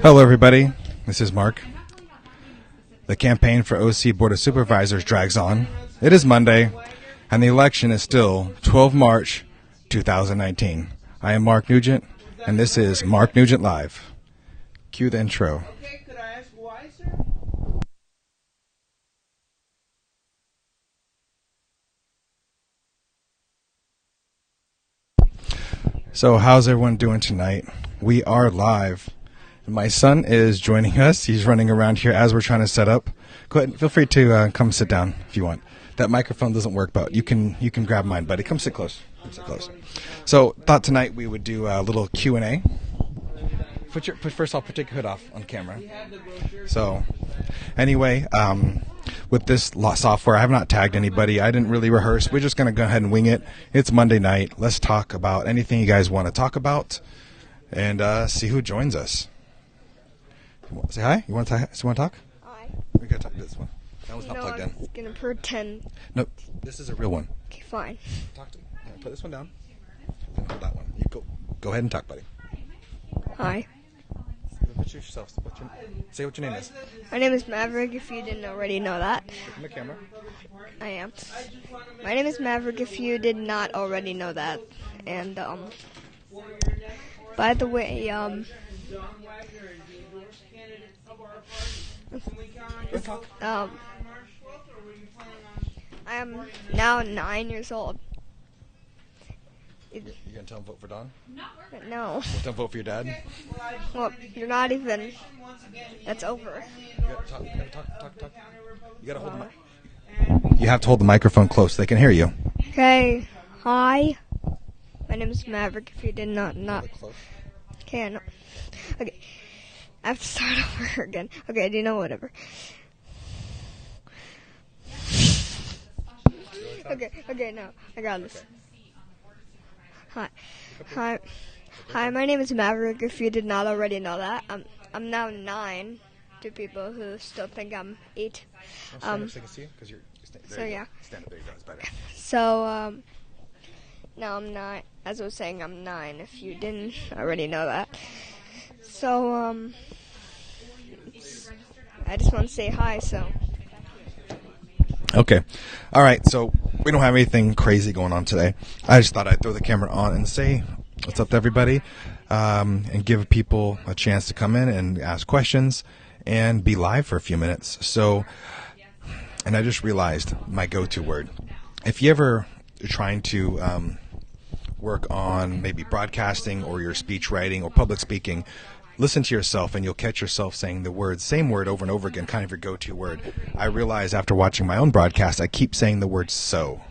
Hello, everybody. This is Mark. The campaign for OC Board of Supervisors drags on. It is Monday, and the election is still 12 March 2019. I am Mark Newgent, and this is Mark Newgent Live. Cue the intro. Okay, could I ask why, sir? So, how's everyone doing tonight? We are live. My son is joining us. He's running around here as we're trying to set up. Go ahead. Feel free to come sit down if you want. That microphone doesn't work, but you can grab mine, buddy. Come sit close. So, thought tonight we would do a little Q&A. First off, put your hood off on camera. So, anyway, with this software, I have not tagged anybody. I didn't really rehearse. We're just going to go ahead and wing it. It's Monday night. Let's talk about anything you guys want to talk about and see who joins us. Say hi? You want to talk? Hi. We got to talk to this one. That one's not plugged in. I'm going to pretend. No, this is a real one. Okay, fine. Talk to me. Put this one down. And hold that one. You go ahead and talk, buddy. Hi. Introduce yourself. Say what your name is. My name is Maverick, if you didn't already know that. Look in the camera. I am. My name is Maverick, if you did not already know that. And, by the way, I am now 9 years old. You gonna tell him vote for Don? No. Tell him vote for your dad? Well, you're not even. That's over. You gotta talk. You gotta hold the mic. You have to hold the microphone close so they can hear you. Okay. Hi. My name is Maverick, if you did not. Okay, I know. Okay. I have to start over again. Okay, do you know whatever? Okay, no. I got this. Hi, my name is Maverick, if you did not already know that. I'm now 9 to people who still think I'm 8. Stand up so I can see you, 'cause you're so yeah. Stand up, there you go, it's better. So, now I'm 9. As I was saying, I'm 9, if you didn't already know that. So, I just want to say hi, so. Okay. All right, so we don't have anything crazy going on today. I just thought I'd throw the camera on and say what's up to everybody, and give people a chance to come in and ask questions and be live for a few minutes. So, and I just realized my go-to word. If you ever are trying to work on maybe broadcasting or your speech writing or public speaking, listen to yourself and you'll catch yourself saying the same word over and over again, kind of your go-to word. I realize after watching my own broadcast, I keep saying the word so.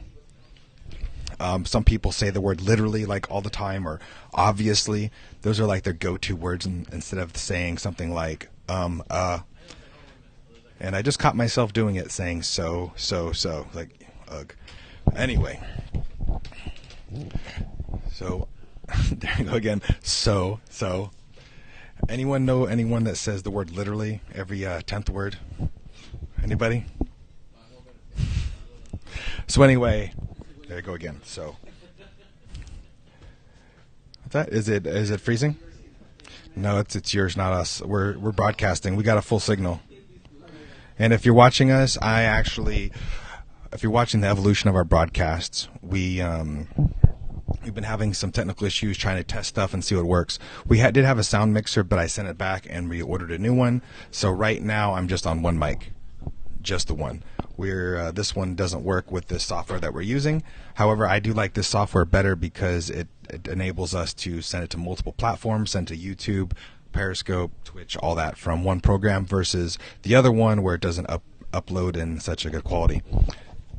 Some people say the word literally, like all the time, or obviously. Those are like their go-to words instead of saying something like, And I just caught myself doing it, saying so, like, ugh. Anyway. So, there you go again. So. Anyone know anyone that says the word literally every 10th word? Anybody? So anyway, there you go again. So, what's that? Is it freezing? No, it's yours, not us. We're broadcasting. We got a full signal. And if you're watching us, if you're watching the evolution of our broadcasts, we've been having some technical issues trying to test stuff and see what works. We did have a sound mixer, but I sent it back and we ordered a new one. So right now I'm just on one mic, just the one. This one doesn't work with this software that we're using. However, I do like this software better because it enables us to send it to multiple platforms, send to YouTube, Periscope, Twitch, all that from one program versus the other one where it doesn't upload in such a good quality.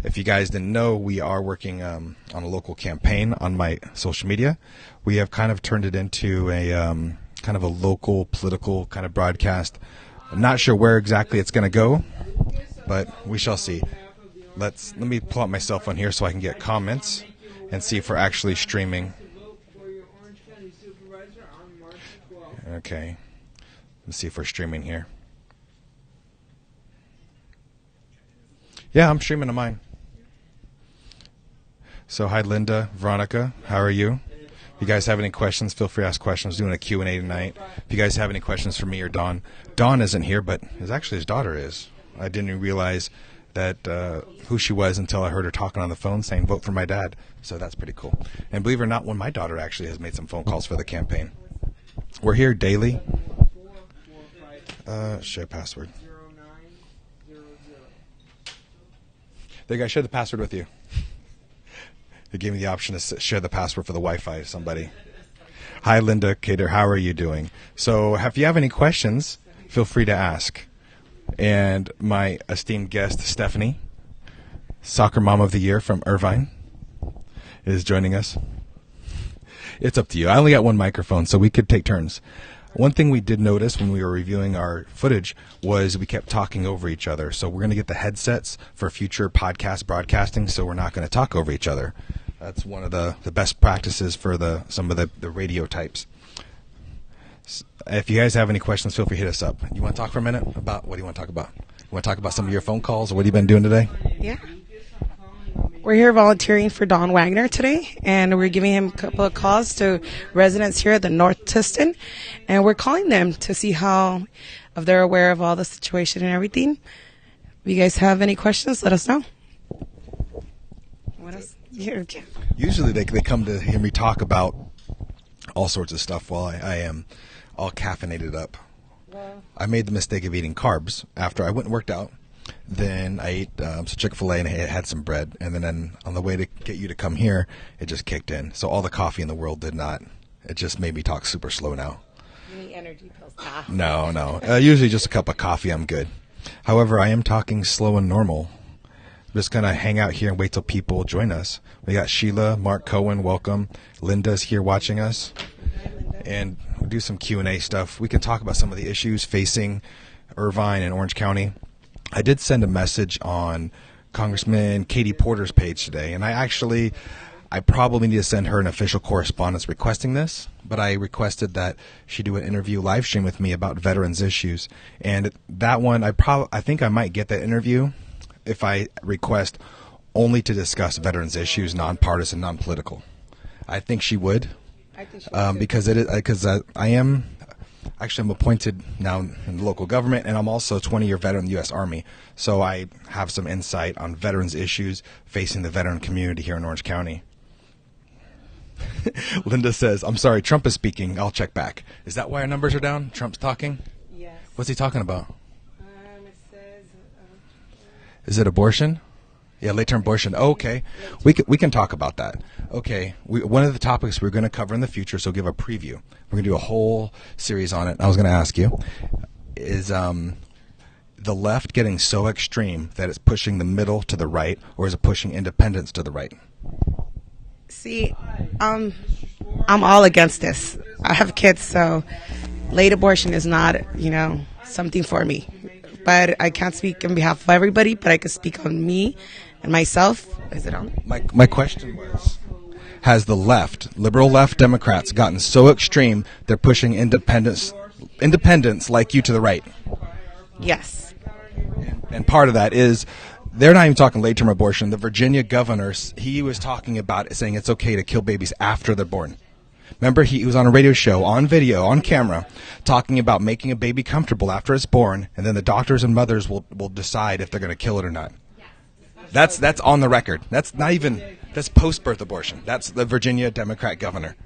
If you guys didn't know, we are working on a local campaign on my social media. We have kind of turned it into a kind of a local political kind of broadcast. I'm not sure where exactly it's going to go, but we shall see. Let me pull out my cell phone here so I can get comments and see if we're actually streaming. Okay. Let's see if we're streaming here. Yeah, I'm streaming to mine. So hi, Linda, Veronica. How are you? you guys have any questions, feel free to ask questions. Doing a Q&A tonight. If you guys have any questions for me or Dawn. Dawn isn't here, but his daughter is. I didn't even realize that who she was until I heard her talking on the phone saying, vote for my dad. So that's pretty cool. And believe it or not, when my daughter actually has made some phone calls for the campaign. We're here daily. Share password. There you go. Share the password with you. They gave me the option to share the password for the Wi-Fi to somebody. Hi, Linda Cater. How are you doing? So if you have any questions, feel free to ask. And my esteemed guest, Stephanie, Soccer Mom of the Year from Irvine, is joining us. It's up to you. I only got one microphone, so we could take turns. One thing we did notice when we were reviewing our footage was we kept talking over each other. So we're going to get the headsets for future podcast broadcasting, so we're not going to talk over each other. That's one of the best practices for some of the radio types. If you guys have any questions, feel free to hit us up. You want to talk for a minute about what do you want to talk about? You want to talk about some of your phone calls or what have you been doing today? Yeah. We're here volunteering for Don Wagner today, and we're giving him a couple of calls to residents here at the North Tustin, and we're calling them to see if they're aware of all the situation and everything. If you guys have any questions, let us know. What else? Yeah. Usually they come to hear me talk about all sorts of stuff while I am all caffeinated up. I made the mistake of eating carbs after I went and worked out. Then I ate some Chick-fil-A and I had some bread. And then on the way to get you to come here, it just kicked in. So all the coffee in the world did not. It just made me talk super slow now. You need energy pills. No. Usually just a cup of coffee, I'm good. However, I am talking slow and normal. I'm just going to hang out here and wait till people join us. We got Sheila, Mark Cohen, welcome. Linda's here watching us. And we'll do some Q&A stuff. We can talk about some of the issues facing Irvine and Orange County. I did send a message on Congressman Katie Porter's page today, and I probably need to send her an official correspondence requesting this, but I requested that she do an interview live stream with me about veterans issues. And that one, I think I might get that interview if I request only to discuss veterans issues, nonpartisan, non-political. I think she would. I think she would because I'm appointed now in local government, and I'm also a 20-year veteran in the U.S. Army. So I have some insight on veterans issues facing the veteran community here in Orange County. Linda says, I'm sorry, Trump is speaking. I'll check back. Is that why our numbers are down? Trump's talking? Yes. What's he talking about? It says... Is it abortion? Yeah, late-term abortion. Oh, okay. We can talk about that. Okay. One of the topics we're going to cover in the future, so give a preview. We're going to do a whole series on it. I was going to ask you, is the left getting so extreme that it's pushing the middle to the right, or is it pushing independence to the right? See, I'm all against this. I have kids, so late abortion is not, something for me. But I can't speak on behalf of everybody, but I can speak on me and myself. Is it on? My question was, has the left, liberal left Democrats, gotten so extreme they're pushing independence like you to the right? Yes. And part of that is they're not even talking late-term abortion. The Virginia governor, he was talking about it, saying it's okay to kill babies after they're born. Remember, he was on a radio show, on video, on camera, talking about making a baby comfortable after it's born, and then the doctors and mothers will decide if they're going to kill it or not. That's on the record. That's post-birth abortion. That's the Virginia Democrat governor.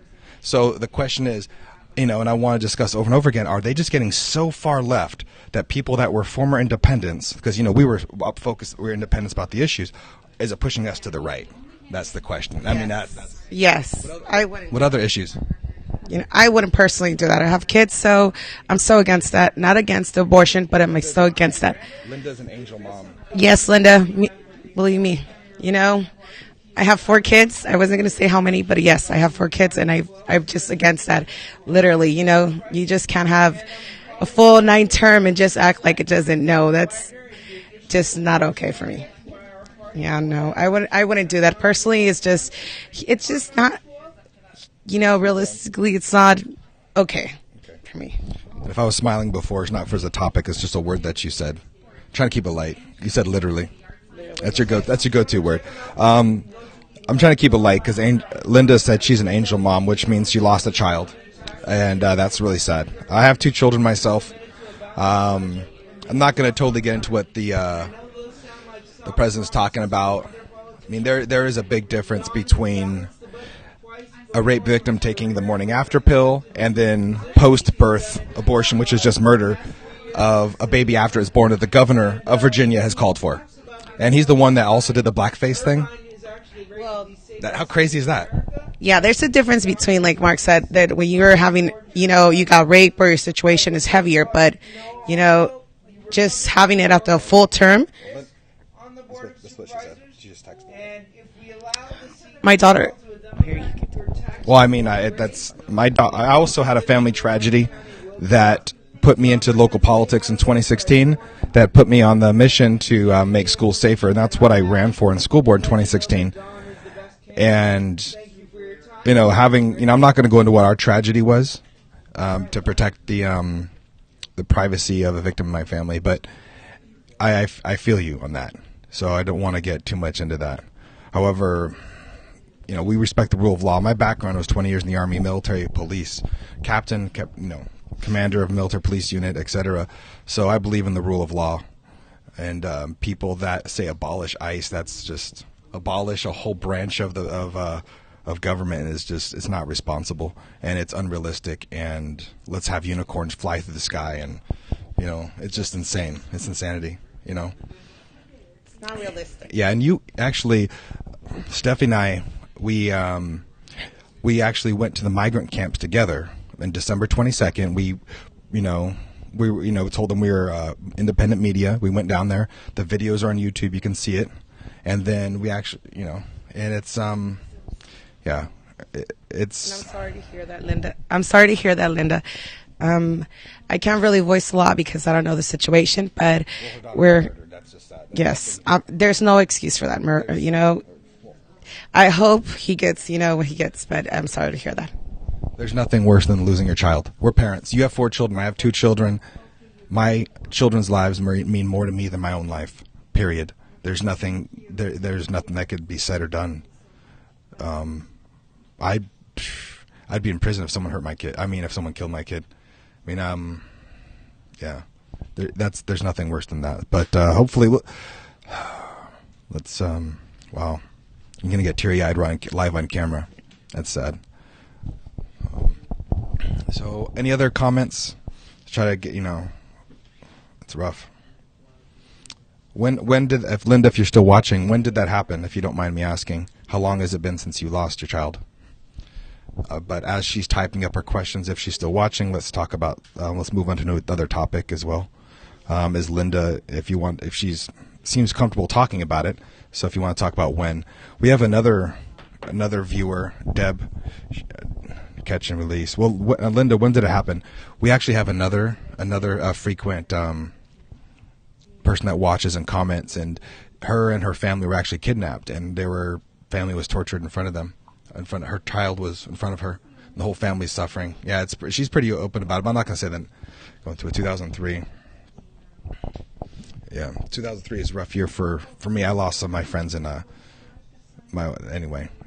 So the question is, and I want to discuss over and over again, are they just getting so far left that people that were former independents, because, we were focused, we were independents about the issues, is it pushing us to the right? That's the question. I mean, that's... Yes. I wouldn't. What other issues? I wouldn't personally do that. I have kids, so I'm so against that. Not against abortion, but I'm so against that. Linda's an angel mom. Yes, Linda. Believe me. I have 4 kids. I wasn't going to say how many, but yes, I have 4 kids, and I'm just against that. Literally, you just can't have a full 9 term and just act like it doesn't. No, that's just not okay for me. Yeah, no, I wouldn't do that personally. It's just not, realistically, it's not okay for me. If I was smiling before, it's not for the topic. It's just a word that you said. I'm trying to keep it light. You said literally. That's your go-to word. I'm trying to keep it light because Linda said she's an angel mom, which means she lost a child, and that's really sad. I have 2 children myself. I'm not going to totally get into what the president's talking about. I mean, there is a big difference between a rape victim taking the morning after pill and then post-birth abortion, which is just murder of a baby after it's born, that the governor of Virginia has called for. And he's the one that also did the blackface thing. How crazy is that? Yeah, there's a difference between, like Mark said, that when you're having, you got rape or your situation is heavier, but, just having it at the full term. That's what she said. She just texted me. My daughter. Well, I mean, that's my. I also had a family tragedy that put me into local politics in 2016. That put me on the mission to make schools safer, and that's what I ran for in the school board in 2016. And I'm not going to go into what our tragedy was to protect the privacy of a victim in my family, but I feel you on that, so I don't want to get too much into that. However, we respect the rule of law. My background was 20 years in the Army, military, police, captain, commander of military police unit, etc. So I believe in the rule of law. And people that say abolish ICE, that's just abolish a whole branch of government is just, it's not responsible, and it's unrealistic. And let's have unicorns fly through the sky, and it's just insane. It's insanity. It's not realistic. Yeah, and you actually, Steffi and I, we actually went to the migrant camps together on December 22nd. We told them we were independent media. We went down there. The videos are on YouTube. You can see it. And then we actually, and it's yeah, it's. And I'm sorry to hear that, Linda. I can't really voice a lot because I don't know the situation, but That's just that. Yes, there's no excuse for that. I hope he gets, what he gets, but I'm sorry to hear that. There's nothing worse than losing your child. We're parents. You have 4 children. I have 2 children. My children's lives mean more to me than my own life. Period. There's nothing. There's nothing that could be said or done. I'd be in prison if someone hurt my kid. I mean, if someone killed my kid. I mean, yeah. There's nothing worse than that. But hopefully, let's. Wow, I'm gonna get teary-eyed live on camera. That's sad. So, any other comments? Let's try to get, it's rough. If you're still watching, when did that happen, if you don't mind me asking? How long has it been since you lost your child? But as she's typing up her questions, if she's still watching, let's talk about, let's move on to another topic as well. Is Linda, if she's seems comfortable talking about it, so if you want to talk about when. We have another viewer, Deb, catch and release. Well, Linda, when did it happen? We actually have another frequent person that watches and comments, and her family were actually kidnapped, and family was tortured in front of them. Her child was in front of her. The whole family's suffering. Yeah, she's pretty open about it, but I'm not going to say that. Going through 2003. Yeah, 2003 is a rough year for me. I lost some of my friends in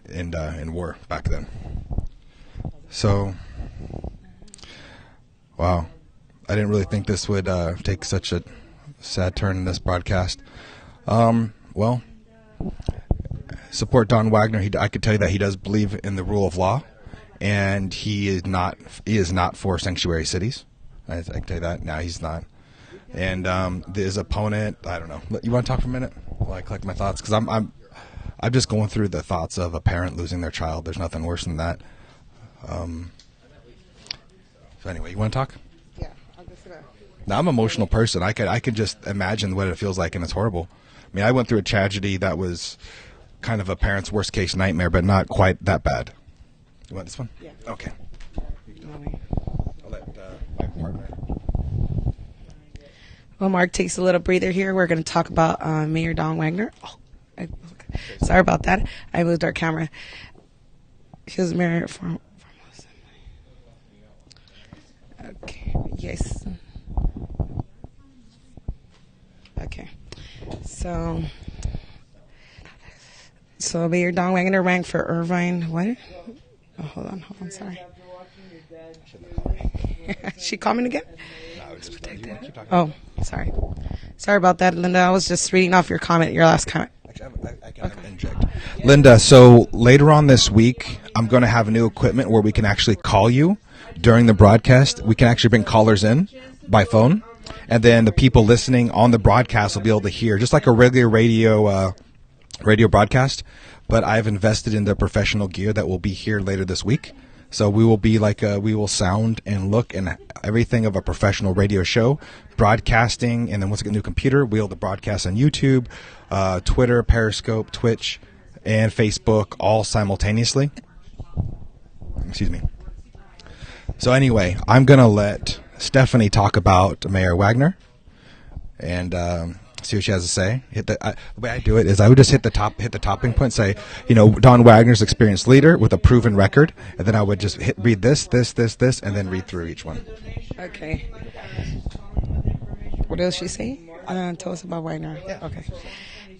in war back then. So, wow, I didn't really think this would take such a sad turn in this broadcast. Well, support Don Wagner. I could tell you that he does believe in the rule of law, and he is not for sanctuary cities. I can tell you that. No, he's not. And his opponent, I don't know. You want to talk for a minute while I collect my thoughts? Because I'm just going through the thoughts of a parent losing their child. There's nothing worse than that. So anyway, you want to talk? Yeah, I'm just gonna. Now, I'm an emotional person. I could just imagine what it feels like, and it's horrible. I mean, I went through a tragedy that was kind of a parent's worst case nightmare, but not quite that bad. You want this one? Yeah. Okay. I'll let my partner. Well, Mark takes a little breather here. We're going to talk about Mayor Don Wagner. Sorry about that. I moved our camera. He was mayor for. Okay. Yes. Okay. So So Mayor Don Wagner ran for Irvine. What? Oh, hold on. Sorry. She comment again? Oh, sorry. Sorry about that, Linda. I was just reading off your last comment. I can inject. Linda, so later on this week, I'm going to have new equipment where we can actually call you during the broadcast. We can actually bring callers in by phone, and then the people listening on the broadcast will be able to hear, just like a regular radio broadcast. But I've invested in the professional gear that will be here later this week. So we will be we will sound and look and everything of a professional radio show, broadcasting, and then once we get a new computer, we'll be able to broadcast on YouTube, Twitter, Periscope, Twitch, and Facebook all simultaneously. Excuse me. So anyway, I'm going to let Stephanie talk about Mayor Wagner and see what she has to say. The way I do it is I would just hit the topping point, say, Don Wagner's experienced leader with a proven record, and then I would just read this, and then read through each one. Okay. What else she say? Tell us about Wagner. Yeah.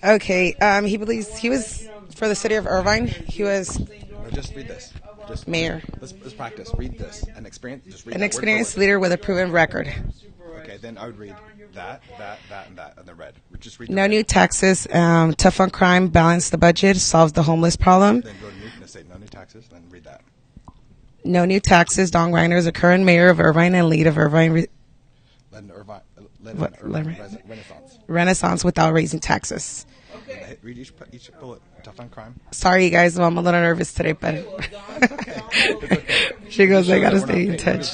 Okay. He believes he was for the city of Irvine. He was. No, just read this. Just mayor. Let's practice. Read this. An experienced leader with a proven record. Okay, then I would read that, and that, and then red. Just read. No new taxes. Tough on crime. Balance the budget. Solves the homeless problem. Then go to say no new taxes. Then read that. No new taxes. Don Wagner is the current mayor of Irvine and lead of Irvine. Renaissance without raising taxes. Okay. Read each bullet. Tough on crime. Sorry, you guys. I'm a little nervous today, but she goes, I got to stay in touch.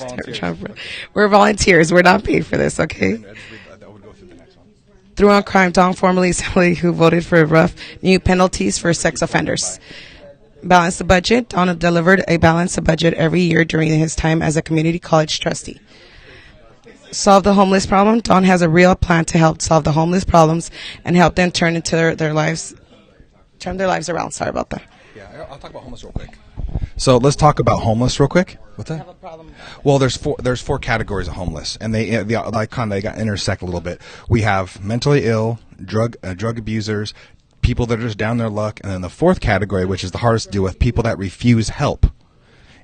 We're volunteers. We're not paid for this, okay? Through on crime, Don formerly assembly who voted for rough new penalties for sex offenders. Balance the budget. Don delivered a balanced budget every year during his time as a community college trustee. Solve the homeless problem. Don has a real plan to help solve the homeless problems and help them turn their lives around. Sorry about that. Yeah, I'll talk about homeless real quick. So let's talk about homeless real quick. What's that? I have a problem. Well, there's four categories of homeless, and they got intersect a little bit. We have mentally ill, drug abusers, people that are just down their luck, and then the fourth category, which is the hardest to deal with, people that refuse help.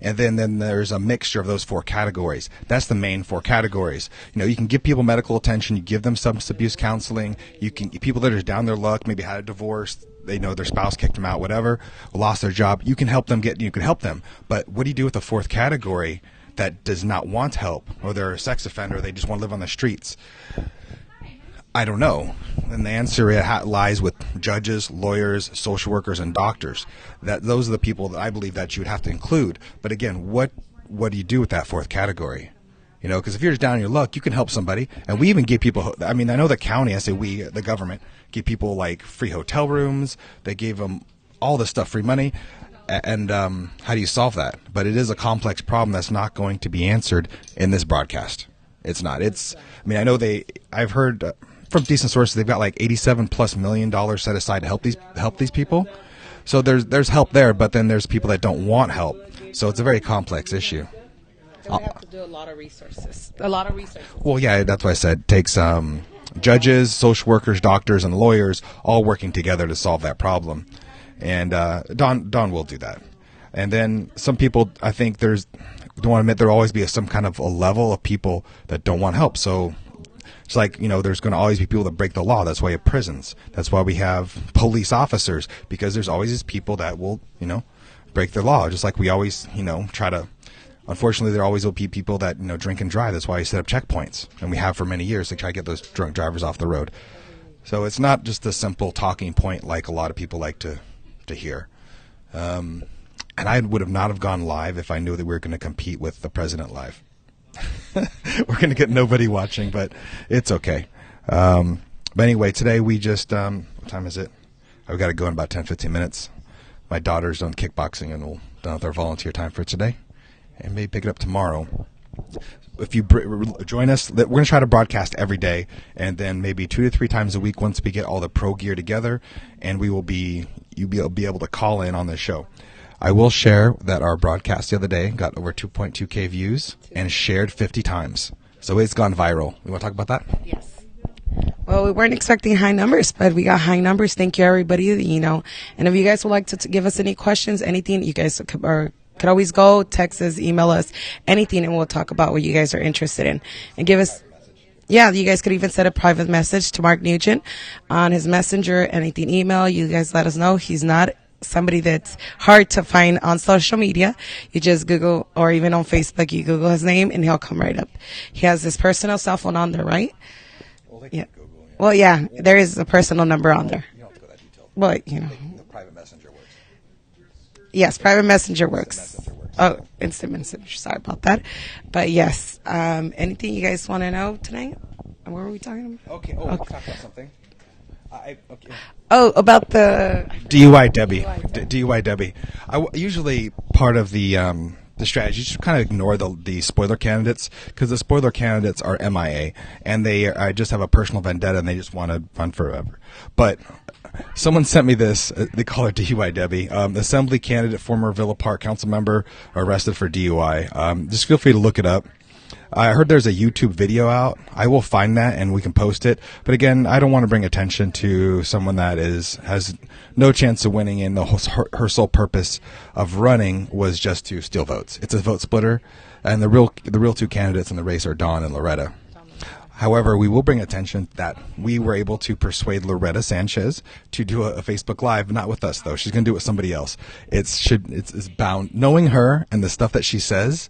And then there's a mixture of those four categories. That's the main four categories. You can give people medical attention. You give them substance abuse counseling. You can people that are just down their luck, maybe had a divorce. They know their spouse kicked them out, whatever, lost their job. You can help them. But what do you do with the fourth category that does not want help, or they're a sex offender, or they just want to live on the streets? I don't know. And the answer lies with judges, lawyers, social workers, and doctors. Those are the people that I believe that you would have to include. But again, what do you do with that fourth category? Because if you're just down on your luck, you can help somebody. And we even give people, I know the county, I say we, the government, give people like free hotel rooms. They gave them all this stuff, free money. And how do you solve that? But it is a complex problem that's not going to be answered in this broadcast. It's not. I've heard from decent sources they've got like $87+ million set aside to help these people. So there's help there, but then there's people that don't want help. So it's a very complex issue. So we have to do a lot of resources. Well, yeah, that's why I said it takes judges, social workers, doctors, and lawyers all working together to solve that problem. And Don will do that. And then some people, I think don't want to admit there'll always be some kind of a level of people that don't want help. So it's like, there's going to always be people that break the law. That's why you have prisons. That's why we have police officers, because there's always these people that will, break the law. Just like we always, try to. Unfortunately, there always will be people that drink and drive. That's why you set up checkpoints, and we have for many years to try to get those drunk drivers off the road. So it's not just a simple talking point like a lot of people like to hear. And I would have not have gone live if I knew that we were going to compete with the president live. We're going to get nobody watching, but it's okay. But anyway, today we just what time is it? I've got to go in about 10-15 minutes. My daughter's done kickboxing, and we'll done with our volunteer time for today. And maybe pick it up tomorrow. If you join us, we're going to try to broadcast every day, and then maybe 2 to 3 times a week once we get all the pro gear together, and you'll be able to call in on the show. I will share that our broadcast the other day got over 2.2K views and shared 50 times. So it's gone viral. You want to talk about that? Yes. Well, we weren't expecting high numbers, but we got high numbers. Thank you, everybody. You know, and if you guys would like to give us any questions, anything, you guys could always go text us, email us, anything, and we'll talk about what you guys are interested in, and give us. Yeah, you guys could even send a private message to Mark Newgent on his messenger, anything, email. You guys let us know. He's not somebody that's hard to find on social media. You just Google, or even on Facebook, you Google his name and he'll come right up. He has his personal cell phone on there, right? Yeah. Well, yeah, there is a personal number on there. You don't have to go that detailed. Well, you know. The private messenger works. Yes, private messenger works. Oh, instant messenger. Sorry about that. But yes, anything you guys want to know tonight? What were we talking about? Okay. Oh, let's talk about something. Okay. Oh, about the DUI Debbie. DUI Debbie. Usually part of the strategy is to kind of ignore the spoiler candidates, because the spoiler candidates are MIA and I just have a personal vendetta and they just want to run forever. But someone sent me this. They call her DUI Debbie. Assembly candidate, former Villa Park council member, arrested for DUI. Just feel free to look it up. I heard there's a YouTube video out. I will find that and we can post it. But again, I don't want to bring attention to someone that has no chance of winning, and her sole purpose of running was just to steal votes. It's a vote splitter, and the real two candidates in the race are Dawn and Loretta. However, we will bring attention that we were able to persuade Loretta Sanchez to do a Facebook Live, not with us though. She's going to do it with somebody else. It's bound. Knowing her and the stuff that she says,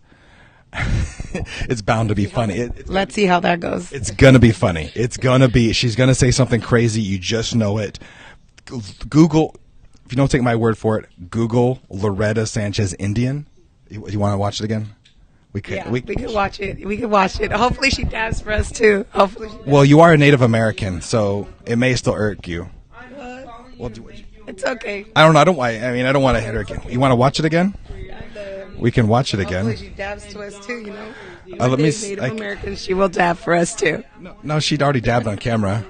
it's bound to be funny. Let's see how that goes. It's gonna be funny. She's gonna say something crazy. You just know it. Google, if you don't take my word for it, Google Loretta Sanchez Indian. You want to watch it again? We could. Yeah, we could watch it. We could watch it. Hopefully she dabs for us too. Hopefully. Well, you are a Native American, so it may still irk you. Well, it's okay. I don't know. I don't want to irk you. You want to watch it again? We can watch it again. Hopefully she dabs to us too, you know. Let me. Native Americans, she will dab for us too. No, she'd already dabbed on camera.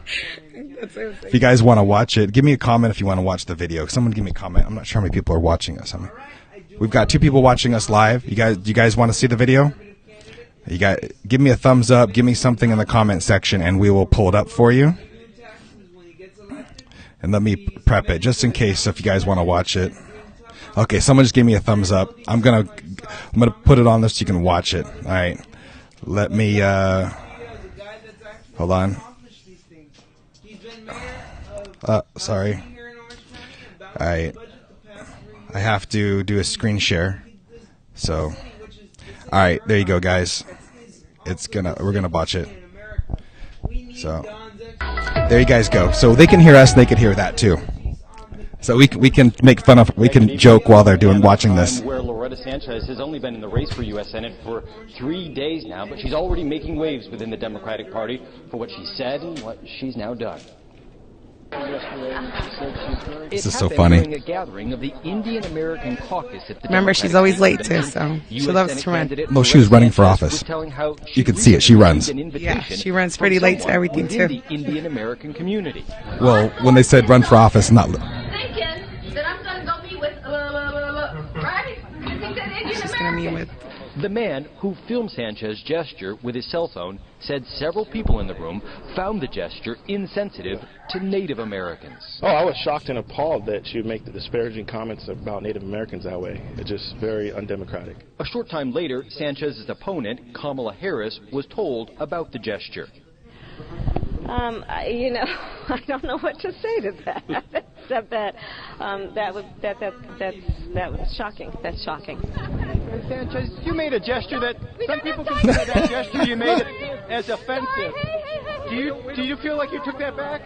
That's what I'm saying. If you guys want to watch it, give me a comment if you want to watch the video. Someone give me a comment. I'm not sure how many people are watching us. We've got 2 people watching us live. You guys want to see the video? Give me a thumbs up. Give me something in the comment section, and we will pull it up for you. And let me prep it just in case if you guys want to watch it. Okay, someone just gave me a thumbs up. I'm gonna put it on this so you can watch it. All right. Let me hold on. Sorry. All right. I have to do a screen share. So, all right, there you go, guys. We're gonna watch it. So, there you guys go. So they can hear us, they can hear that too. So we can make fun of, we can joke while they're watching this. Where Loretta Sanchez has only been in the race for U.S. Senate for 3 days now, but she's already making waves within the Democratic Party for what she said and what she's now done. This is so funny. During a gathering of the Indian American caucus at the Remember, she's always late too, so she loves to run. No, she was running for office. You can see it. She runs. Yeah, she runs pretty late to everything too. The Indian American community. Well, when they said run for office, not. Thinking that I'm going to go meet with, right? You think that Indian She's gonna meet with. The man who filmed Sanchez's gesture with his cell phone said several people in the room found the gesture insensitive to Native Americans. Oh, I was shocked and appalled that she would make the disparaging comments about Native Americans that way. It's just very undemocratic. A short time later, Sanchez's opponent, Kamala Harris, was told about the gesture. I don't know what to say to that. Except that that was shocking. That's shocking. Sanchez, you made a gesture that some people consider that gesture you made as offensive. Do you feel like you took that back?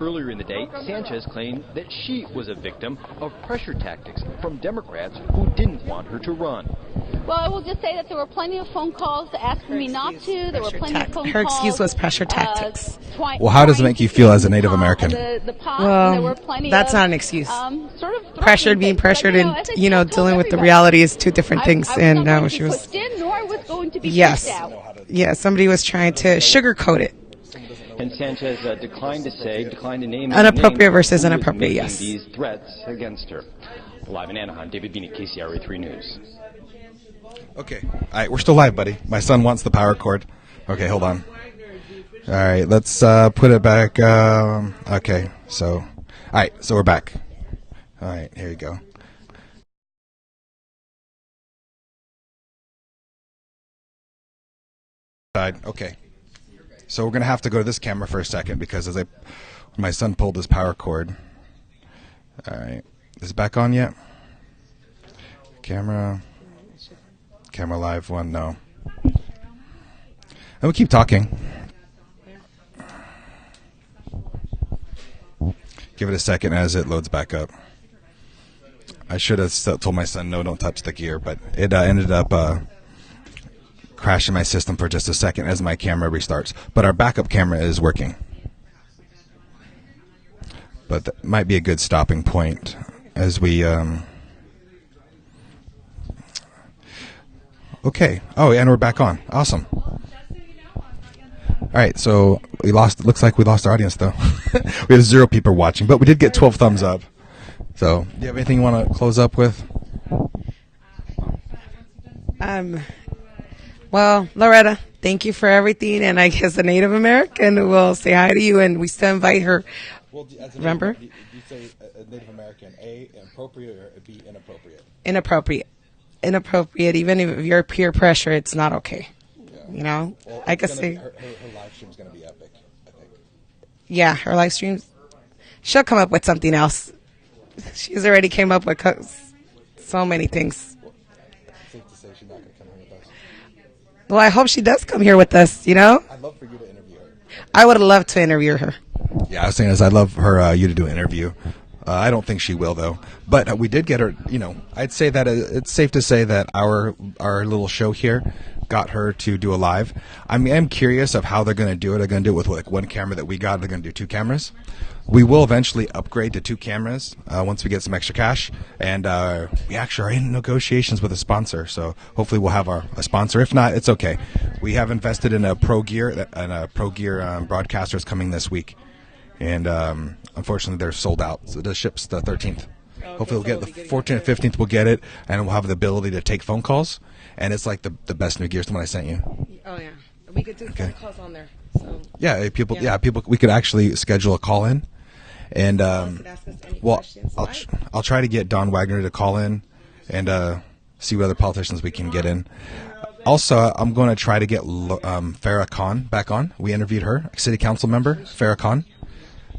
Earlier in the day, Sanchez claimed that she was a victim of pressure tactics from Democrats who didn't want her to run. Well, I will just say that there were plenty of phone calls asking me not to. There were plenty of phone calls. Her excuse was pressure tactics. Well, how does it make you feel as a Native American? Well, that's not an excuse. Pressured, being pressured, and dealing with the reality is 2 different things. And no, she was. Yes, yeah. Somebody was trying to sugarcoat it. And Sanchez declined to name inappropriate versus inappropriate. Yes. These threats against her. Live in Anaheim, David Bean at KCRA 3 News. Okay. All right, we're still live, buddy. My son wants the power cord. Okay, hold on. All right, let's put it back. Okay, so, all right, so we're back. All right, here you go. Okay, so we're gonna have to go to this camera for a second because my son pulled his power cord. All right, is it back on yet? Camera live one, no. And we'll keep talking. Give it a second as it loads back up. I should have told my son, no, don't touch the gear, but it ended up crashing my system for just a second as my camera restarts. But our backup camera is working. But that might be a good stopping point as we... Okay. Oh, and we're back on. Awesome. All right, so looks like we lost our audience, though. We have 0 people watching, but we did get 12 thumbs up. So, do you have anything you want to close up with? Well, Loretta, thank you for everything, and I guess a Native American will say hi to you, and we still invite her. Well, remember? Do you say a Native American, A, appropriate, or B, inappropriate? Inappropriate. Even if you're peer pressure, it's not okay. Yeah. You know? Well, I could say... Her live stream's going to be epic, I think. Yeah, her live streams. She'll come up with something else. She's already came up with so many things. Well, safe to say she's not going to come here with us. Well, I hope she does come here with us, you know? I'd love for you to interview her. I would love to interview her. Yeah, I was saying I'd love you to do an interview. I don't think she will, though. But we did get her, I'd say that it's safe to say that our little show here got her to do a live. I mean, I'm curious of how they're going to do it. They're going to do it with one camera that we got. They're going to do 2 cameras. We will eventually upgrade to 2 cameras once we get some extra cash. And we actually are in negotiations with a sponsor. So hopefully we'll have a sponsor. If not, it's okay. We have invested in a Pro Gear broadcasters coming this week. And unfortunately, they're sold out. So the ship's the 13th. Hopefully we'll get the 14th and 15th. We'll get it, and we'll have the ability to take phone calls. And it's like the best new gears, the one I sent you. Oh yeah, we could do phone calls on there. So. Yeah, people. We could actually schedule a call in, and I'll try to get Don Wagner to call in, and see what other politicians we can get in. Also, I'm going to try to get Farrah Khan back on. We interviewed her, city council member Farrah Khan.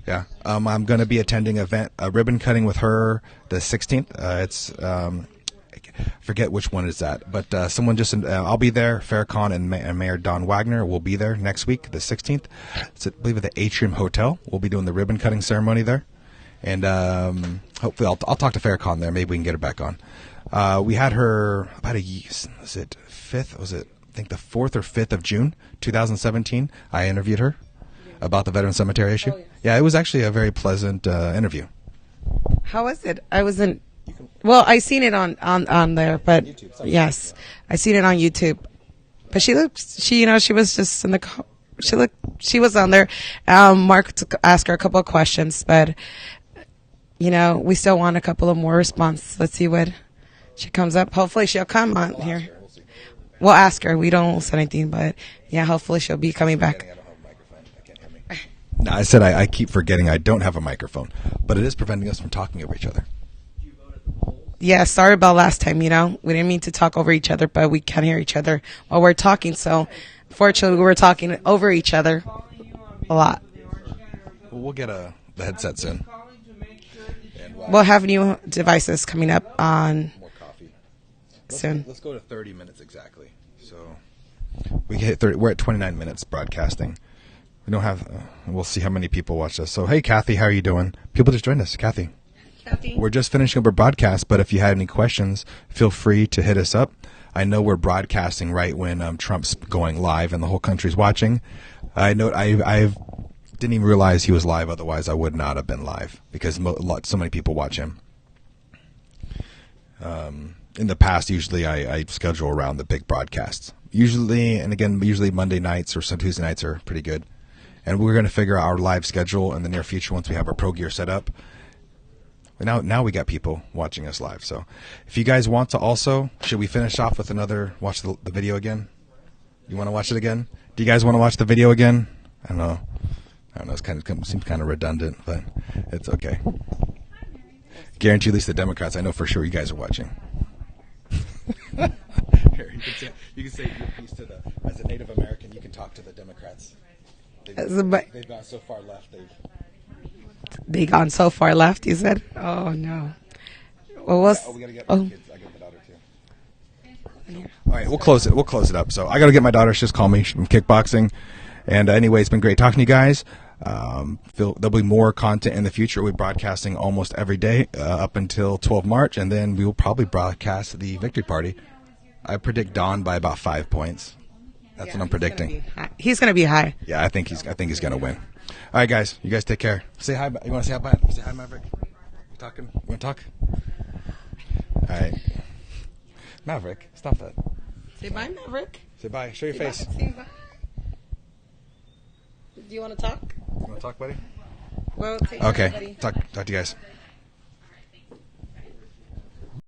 Yeah, I'm going to be attending a ribbon cutting with her the 16th. It's I forget which one is that, but someone just I'll be there. Farrah Khan and Mayor Don Wagner will be there next week, the 16th. It's I believe at the Atrium Hotel. We'll be doing the ribbon cutting ceremony there, and hopefully I'll talk to Farrah Khan there. Maybe we can get her back on. We had her about was it 5th? Was it I think the 4th or 5th of June, 2017? I interviewed her about the Veteran Cemetery issue. Oh, yeah, it was actually a very pleasant interview. How was it? I wasn't. Well, I seen it on there, but YouTube, yes, I seen it on YouTube. But she was just in the. She was on there. Mark asked her a couple of questions, but we still want a couple of more response. Let's see what she comes up. Hopefully, she'll come on here. We'll ask her. We don't say anything, but yeah, hopefully she'll be coming back. No, I said I keep forgetting I don't have a microphone, but it is preventing us from talking over each other. Yeah, sorry about last time, we didn't mean to talk over each other, but we can't hear each other while we're talking, so fortunately we were talking over each other a lot. Well, we'll get the headset soon. We'll have new devices coming up on more coffee soon. Let's go to 30 minutes exactly. So we hit 30. We're at 29 minutes broadcasting. We don't have. We'll see how many people watch this. So hey, Kathy, how are you doing? People just joined us, Kathy. We're just finishing up our broadcast, but if you had any questions, feel free to hit us up. I know we're broadcasting right when Trump's going live and the whole country's watching. I know I didn't even realize he was live. Otherwise, I would not have been live because so many people watch him. In the past, usually I schedule around the big broadcasts. Usually Monday nights or some Tuesday nights are pretty good. And we're going to figure out our live schedule in the near future once we have our Pro Gear set up. Now we got people watching us live. So if you guys want to also, should we finish off with watch the video again? You want to watch it again? Do you guys want to watch the video again? I don't know. It seems kind of redundant, but it's okay. Guarantee at least the Democrats, I know for sure you guys are watching. Here, you can say your piece to as a Native American, you can talk to the Democrats. They've gone so far left. They gone so far left, you said? Oh, no. Well, we got to get kids. I got my daughter, too. All right, we'll close it up. So I got to get my daughter. She just called me from kickboxing. And anyway, it's been great talking to you guys. There'll be more content in the future. We'll be broadcasting almost every day up until 12 March, and then we will probably broadcast the victory party. I predict Don by about 5 points. That's what I'm predicting. He's going to be high. Yeah, I think he's going to win. All right, guys. You guys take care. Say hi. You want to say hi? Say hi, Maverick. You talking? You want to talk? All right. Maverick, stop that. Say bye, Maverick. Say bye. Show your face. Say bye. Do you want to talk? You want to talk, buddy? Well, okay. Talk to you guys.